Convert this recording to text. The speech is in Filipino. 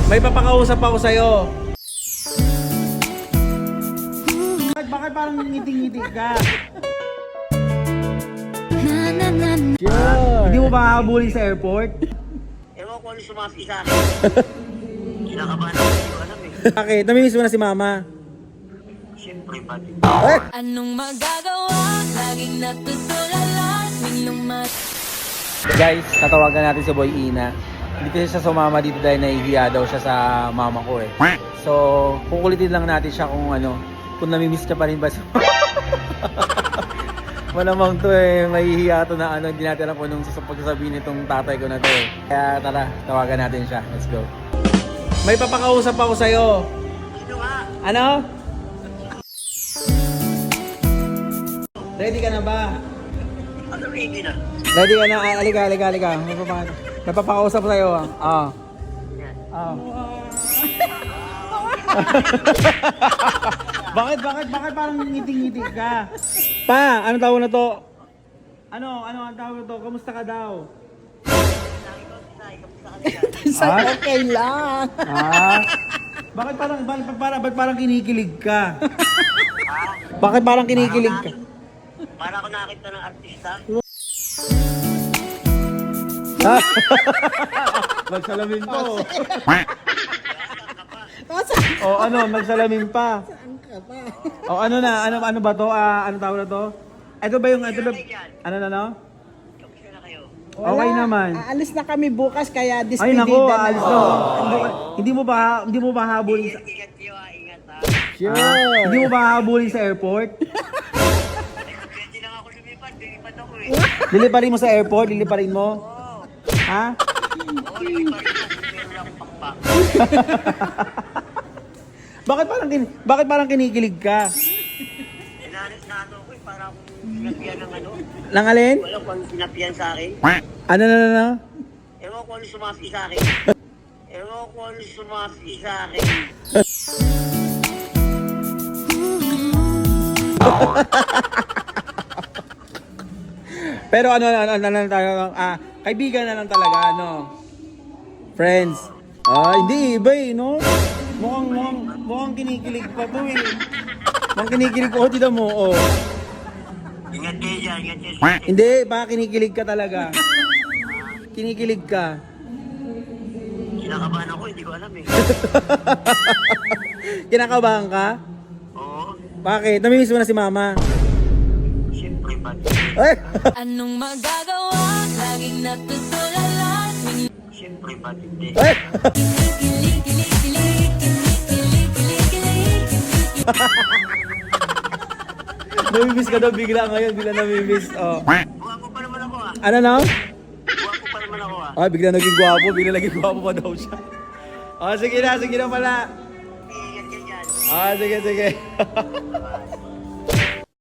May papakausap ako sa'yo. Bakit parang ngiti-ngiti ka? Sure. Hindi mo ba habulin sa airport? Ewan ko ano sumafi sa akin. Kinakabahan ako, hindi ko alam eh. Bakit? Namimiss mo na si mama? Siyempre, pati. Anong magagawa? Laging natutulala. Guys, tatawagan natin si Boy Ina. Hindi kasi siya sumama dito dahil nahihiya daw siya sa mama ko eh. So, kukulitin lang natin siya kung ano, kung namimiss niya pa rin ba siya. Malamang to eh, mahihiya to na ano, hindi natin alam kung anong pagsasabihin nitong tatay ko na to eh. Kaya tara, tawagan natin siya. Let's go. May papakausap ako sa'yo. Sino nga? Ano? Ready ka na ba? Ano ready na? Ready ka na? Halika. May papakausap ko sa'yo. Ah. Ah. Bakit parang ngiti-ngiti ka? Pa, ano tawag na to? Ano ang tawag na to? Kamusta ka daw? Okay lang. Ah? Bakit parang kinikilig ka? Bakit parang kinikilig ka? Para ako nakita ng artista. Nagsalamin po. O ano, nagsalamin pa. O ano na, ano ba to? Ano tawag na to? Ito ba yung, ano na no? Kamusta na kayo? Okay naman. Aalis na kami bukas kaya Ay despedida nako, na. alis na. Hindi mo ba habulin sa... Ingat kayo ha, ingat ha. Sure. Hindi mo ba habulin sa airport? Pwede lang ako lumipad ako eh. Liliparin mo sa airport? Liliparin mo? Ha? Oo, lumipad ako. Meron akong pakpak. Bakit parang kinikilig ka? Inanis na ano ko eh, para akong sinapian ng ano. Lang alin? Wala ko ang sinapian sa akin. Ano? Ewan ko ano sumafi sa akin. Ewan ko ano sumafi sa akin. Pero ano tayo, kaibigan na lang talaga, ano? Friends. Hindi, iba eh, no? Mukhang kinikilig pa to eh. Mukhang kinikilig ko, tida mo, oh. Ingat kayo dyan, ingat kayo. Hindi, baka kinikilig ka talaga. Kinikilig ka. Kinakabahan ako, hindi ko alam eh. Kinakabahan ka? Oo, Bakit? Namimiss mo na si mama? siyempre, pati. Anong magagawa? Laging natutulala. Siyempre, pati hindi. Namimiss ka daw bigla ngayon, bigla namimiss. Oh. Guwapo pa naman ako ah. Ano na? Guwapo pa naman ako ah. Bigla naging gwapo, bigla naging gwapo pa daw siya. Sige na pala. Ingat kayo dyan. Sige.